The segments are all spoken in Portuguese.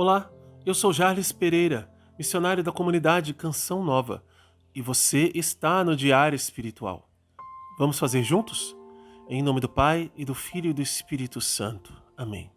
Olá, eu sou Jarles Pereira, missionário da comunidade Canção Nova, e você está no Diário Espiritual. Vamos fazer juntos? Em nome do Pai, e do Filho e do Espírito Santo. Amém.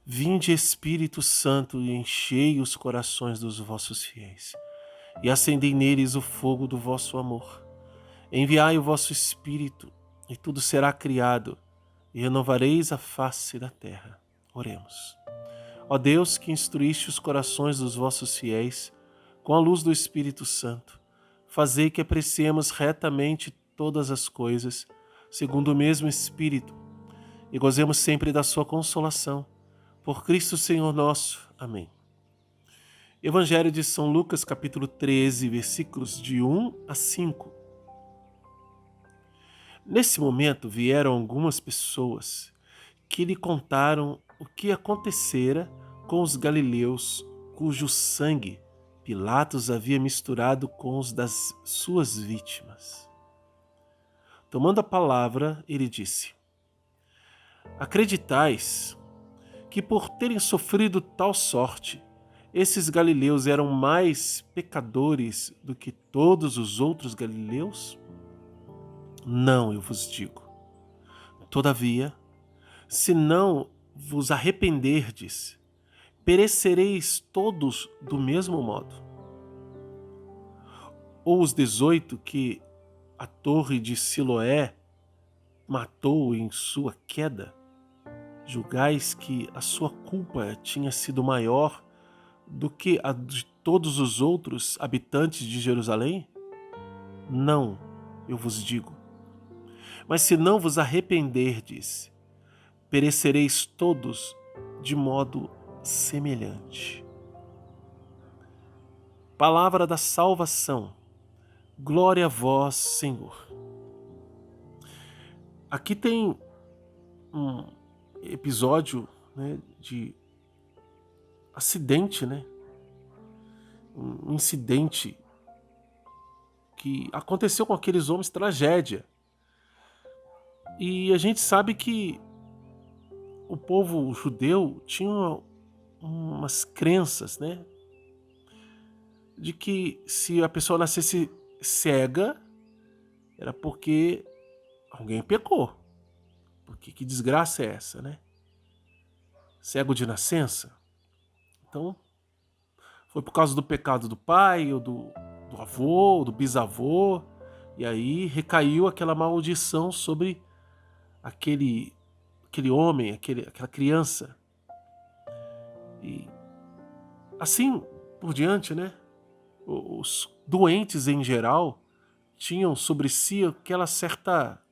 Vinde, Espírito Santo, e enchei os corações dos vossos fiéis, e acendei neles o fogo do vosso amor. Enviai o vosso Espírito, e tudo será criado, e renovareis a face da terra. Oremos. Ó Deus, que instruíste os corações dos vossos fiéis com a luz do Espírito Santo, fazei que apreciemos retamente todas as coisas, segundo o mesmo Espírito, e gozemos sempre da sua consolação. Por Cristo Senhor nosso. Amém. Evangelho de São Lucas, capítulo 13, versículos de 1 a 5. Nesse momento vieram algumas pessoas que lhe contaram o que acontecera com os galileus, cujo sangue Pilatos havia misturado com os das suas vítimas. Tomando a palavra, ele disse: Acreditais que por terem sofrido tal sorte, esses galileus eram mais pecadores do que todos os outros galileus? Não, eu vos digo. Todavia, se não vos arrependerdes, perecereis todos do mesmo modo. Ou os 18 que a torre de Siloé matou em sua queda, julgais que a sua culpa tinha sido maior do que a de todos os outros habitantes de Jerusalém? Não, eu vos digo. Mas se não vos arrependerdes, perecereis todos de modo semelhante. Palavra da salvação. Glória a vós, Senhor. Aqui tem um episódio, de acidente, um incidente que aconteceu com aqueles homens, tragédia. E a gente sabe que o povo judeu tinha umas crenças, de que se a pessoa nascesse cega, era porque alguém pecou. Porque que desgraça é essa, Cego de nascença? Então, foi por causa do pecado do pai, ou do avô, ou do bisavô, e aí recaiu aquela maldição sobre aquele homem, aquela criança. E assim por diante, Os doentes em geral tinham sobre si aquela certa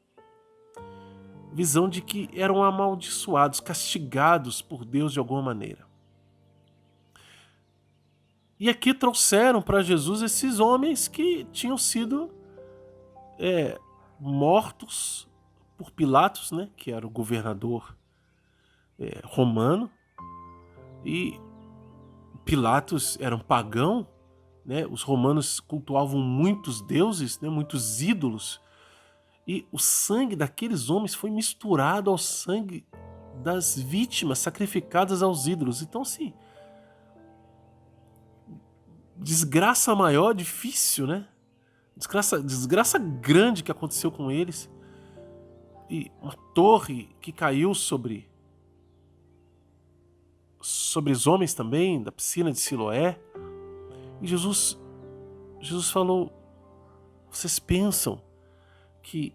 visão de que eram amaldiçoados, castigados por Deus de alguma maneira. E aqui trouxeram para Jesus esses homens que tinham sido mortos por Pilatos, que era o governador romano, e Pilatos era um pagão, os romanos cultuavam muitos deuses, muitos ídolos, e o sangue daqueles homens foi misturado ao sangue das vítimas sacrificadas aos ídolos. Então, assim, desgraça maior, difícil, Desgraça grande que aconteceu com eles. E uma torre que caiu sobre os homens também, da piscina de Siloé. E Jesus falou: vocês pensam que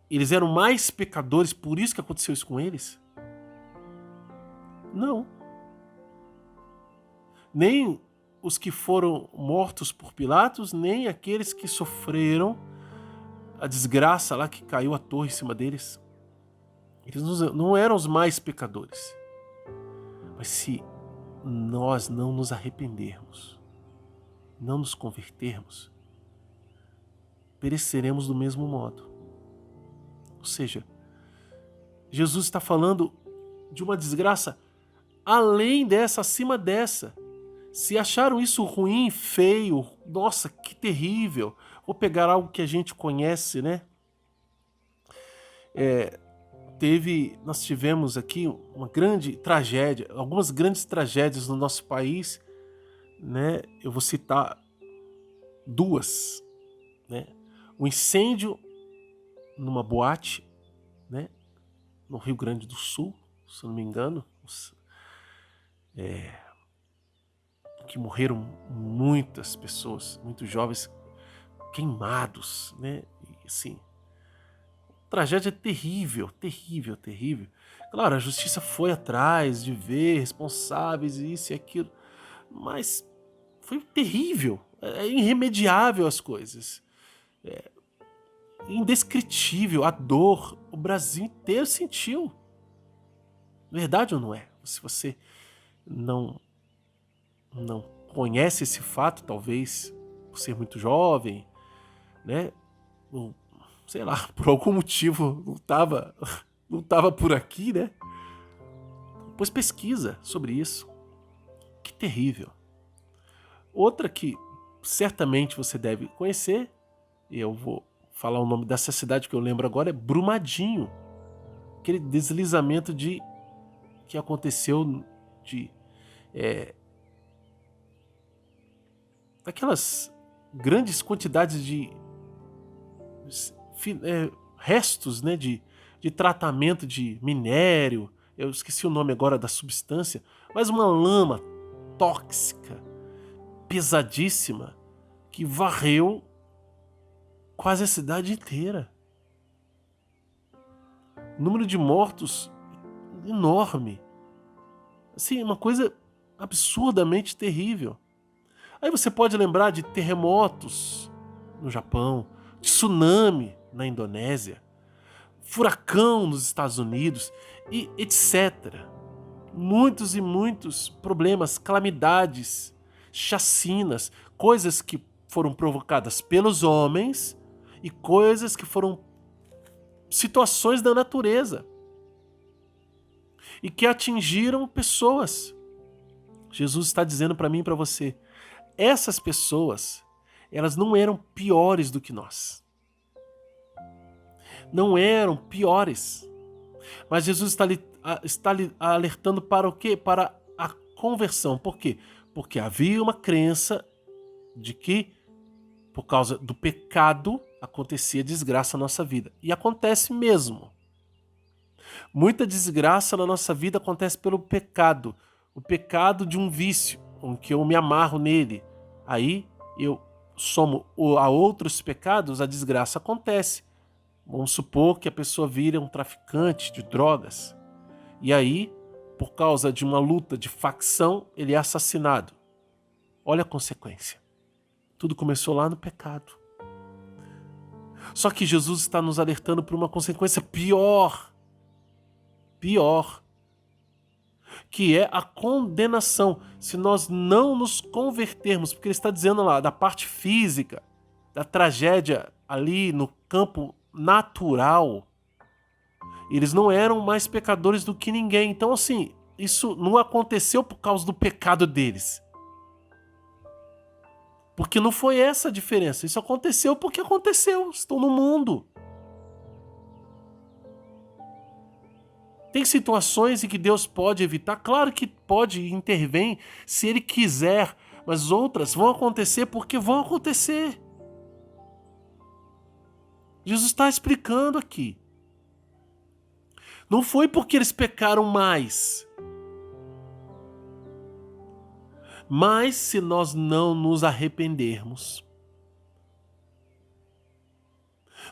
eles eram mais pecadores, por isso que aconteceu isso com eles? Não. Nem os que foram mortos por Pilatos, nem aqueles que sofreram a desgraça lá que caiu a torre em cima deles. Eles não eram os mais pecadores. Mas se nós não nos arrependermos, não nos convertermos, pereceremos do mesmo modo. Ou seja, Jesus está falando de uma desgraça além dessa, acima dessa. Se acharam isso ruim, feio, nossa, que terrível, vou pegar algo que a gente conhece, nós tivemos aqui uma grande tragédia, algumas grandes tragédias no nosso país, né? Eu vou citar duas, né? O incêndio numa boate, né? No Rio Grande do Sul, se eu não me engano, que morreram muitas pessoas, muitos jovens queimados, né? E, assim, tragédia terrível, terrível, terrível. Claro, a justiça foi atrás de ver responsáveis, isso e aquilo, mas foi terrível, é irremediável as coisas, indescritível a dor, o Brasil inteiro sentiu. Verdade ou não é? Se você não não conhece esse fato, talvez por ser muito jovem, né? Ou, sei lá, por algum motivo não tava por aqui, né? Pois pesquisa sobre isso. Que terrível. Outra que certamente você deve conhecer, e eu vou falar o nome dessa cidade que eu lembro agora, é Brumadinho. Aquele deslizamento que aconteceu de daquelas grandes quantidades de restos, né, de tratamento de minério, eu esqueci o nome agora da substância, mas uma lama tóxica, pesadíssima, que varreu quase a cidade inteira. Número de mortos enorme. Assim, uma coisa absurdamente terrível. Aí você pode lembrar de terremotos no Japão, tsunami na Indonésia, furacão nos Estados Unidos e etc. Muitos e muitos problemas, calamidades, chacinas, coisas que foram provocadas pelos homens e coisas que foram situações da natureza e que atingiram pessoas. Jesus está dizendo para mim e para você, essas pessoas, elas não eram piores do que nós. Não eram piores. Mas Jesus está lhe alertando para o quê? Para a conversão. Por quê? Porque havia uma crença de que, por causa do pecado, acontecia desgraça na nossa vida. E acontece mesmo. Muita desgraça na nossa vida acontece pelo pecado. O pecado de um vício, em que eu me amarro nele. Aí eu somo a outros pecados, a desgraça acontece. Vamos supor que a pessoa vira um traficante de drogas. E aí, por causa de uma luta de facção, ele é assassinado. Olha a consequência. Tudo começou lá no pecado. Só que Jesus está nos alertando para uma consequência pior. Pior. Que é a condenação. Se nós não nos convertermos, porque ele está dizendo lá da parte física, da tragédia ali no campo natural, eles não eram mais pecadores do que ninguém. Então, assim, isso não aconteceu por causa do pecado deles. Porque não foi essa a diferença. Isso aconteceu porque aconteceu. Estão no mundo. Tem situações em que Deus pode evitar. Claro que pode e intervém se Ele quiser. Mas outras vão acontecer porque vão acontecer. Jesus está explicando aqui. Não foi porque eles pecaram mais. Mas se nós não nos arrependermos,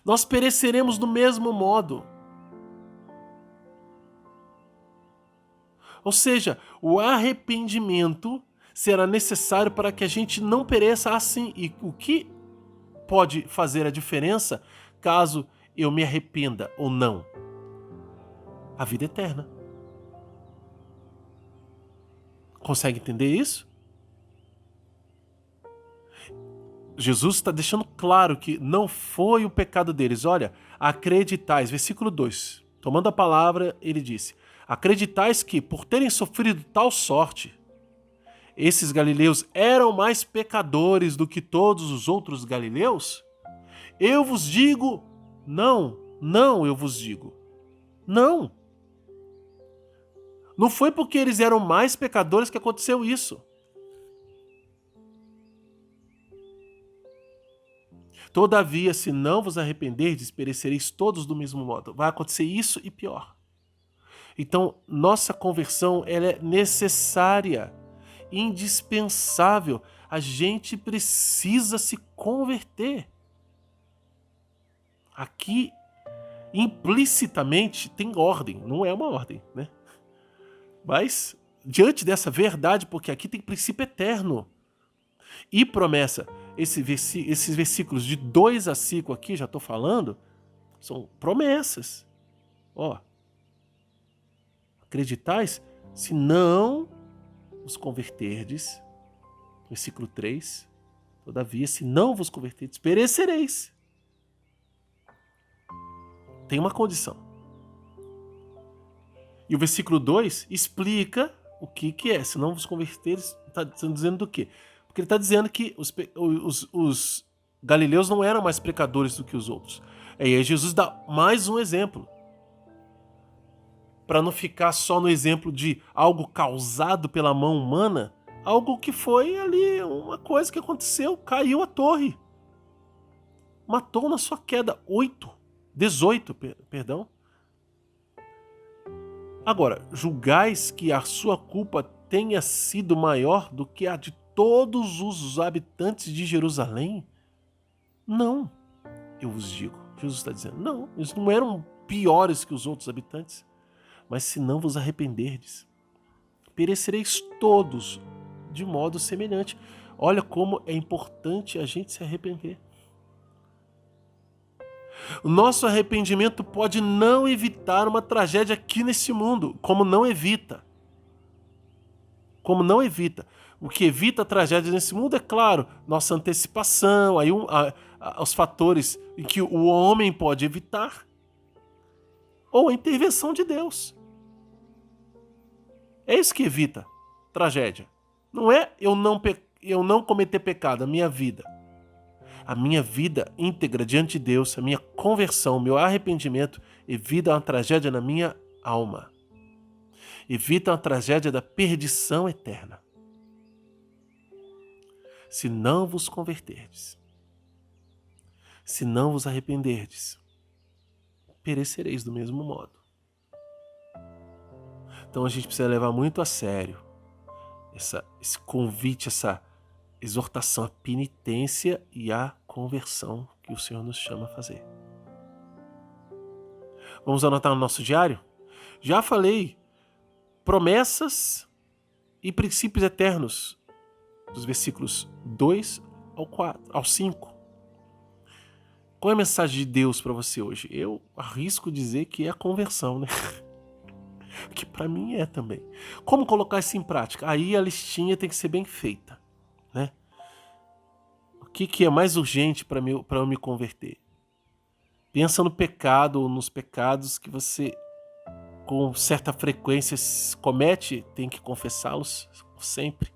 nós pereceremos do mesmo modo. Ou seja, o arrependimento será necessário para que a gente não pereça assim. E o que pode fazer a diferença caso eu me arrependa ou não? A vida eterna. Consegue entender isso? Jesus está deixando claro que não foi o pecado deles. Olha, acreditais, versículo 2. Tomando a palavra, ele disse: acreditais que, por terem sofrido tal sorte, esses galileus eram mais pecadores do que todos os outros galileus? Eu vos digo, não eu vos digo. Não. Não foi porque eles eram mais pecadores que aconteceu isso. Todavia, se não vos arrependerdes, perecereis todos do mesmo modo. Vai acontecer isso e pior. Então, nossa conversão ela é necessária, indispensável. A gente precisa se converter. Aqui, implicitamente, tem ordem. Não é uma ordem, né? Mas, diante dessa verdade, porque aqui tem princípio eterno e promessa, esses versículos de 2 a 5 aqui, já estou falando, são promessas. Ó, acreditais, se não vos converterdes, versículo 3, todavia, se não vos converterdes, perecereis. Tem uma condição. E o versículo 2 explica o que é. Se não vos converteres, está dizendo do quê? Porque ele está dizendo que os galileus não eram mais pecadores do que os outros. E aí Jesus dá mais um exemplo. Para não ficar só no exemplo de algo causado pela mão humana, algo que foi ali, uma coisa que aconteceu, caiu a torre. Matou na sua queda 18, perdão. Agora, julgais que a sua culpa tenha sido maior do que a de todos os habitantes de Jerusalém? Não, eu vos digo. Jesus está dizendo, não, eles não eram piores que os outros habitantes. Mas se não vos arrependerdes, perecereis todos de modo semelhante. Olha como é importante a gente se arrepender. O nosso arrependimento pode não evitar uma tragédia aqui nesse mundo, como não evita. Como não evita. O que evita a tragédia nesse mundo é, claro, nossa antecipação, aí os fatores em que o homem pode evitar, ou a intervenção de Deus. É isso que evita tragédia. Não é eu não cometer pecado, a minha vida. A minha vida íntegra diante de Deus, a minha conversão, meu arrependimento, evita uma tragédia na minha alma. Evita uma tragédia da perdição eterna. Se não vos converterdes, se não vos arrependerdes, perecereis do mesmo modo. Então a gente precisa levar muito a sério esse convite, essa exortação à penitência e à conversão que o Senhor nos chama a fazer. Vamos anotar no nosso diário? Já falei promessas e princípios eternos dos versículos 2 ao 5. Qual é a mensagem de Deus para você hoje? Eu arrisco dizer que é a conversão, né? Que para mim é também. Como colocar isso em prática? Aí a listinha tem que ser bem feita, né? O que é mais urgente para eu me converter? Pensa no pecado ou nos pecados que você com certa frequência comete, tem que confessá-los sempre.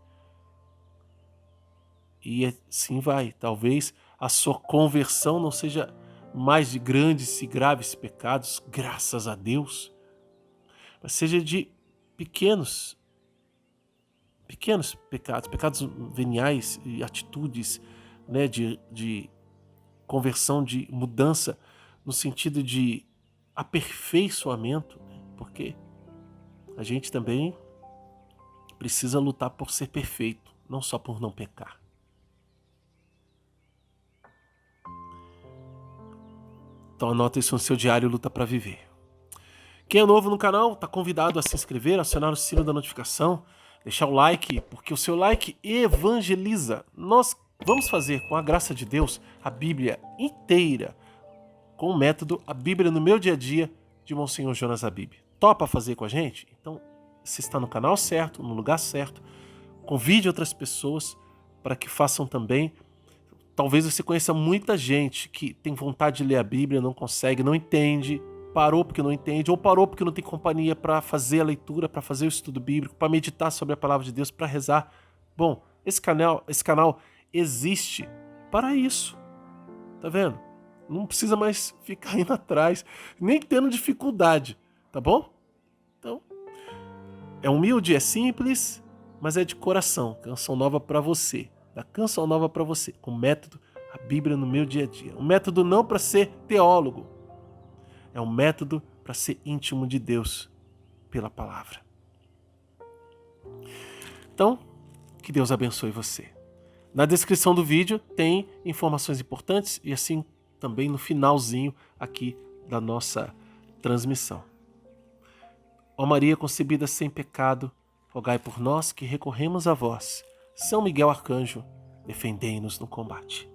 E assim vai. Talvez a sua conversão não seja mais de grandes e graves pecados, graças a Deus, mas seja de pequenos pecados veniais e atitudes, né, de conversão, de mudança, no sentido de aperfeiçoamento, né, porque a gente também precisa lutar por ser perfeito, não só por não pecar. Então anota isso no seu diário Luta para Viver. Quem é novo no canal está convidado a se inscrever, acionar o sino da notificação, deixar o like, porque o seu like evangeliza. Nós vamos fazer, com a graça de Deus, a Bíblia inteira, com o método A Bíblia no Meu Dia a Dia, de Monsenhor Jonas Abib. Topa fazer com a gente? Então, você está no canal certo, no lugar certo. Convide outras pessoas para que façam também. Talvez você conheça muita gente que tem vontade de ler a Bíblia, não consegue, não entende, parou porque não entende, ou parou porque não tem companhia para fazer a leitura, para fazer o estudo bíblico, para meditar sobre a palavra de Deus, para rezar. Bom, esse canal existe para isso. Tá vendo? Não precisa mais ficar indo atrás, nem tendo dificuldade. tá bom? Então, é humilde, é simples, mas é de coração. Canção nova para você. Da Canção Nova para você, com o método A Bíblia no Meu Dia a Dia. Um método não para ser teólogo, é um método para ser íntimo de Deus pela palavra. Então, que Deus abençoe você. Na descrição do vídeo tem informações importantes e assim também no finalzinho aqui da nossa transmissão. Ó Maria concebida sem pecado, rogai por nós que recorremos a vós. São Miguel Arcanjo, defendei-nos no combate.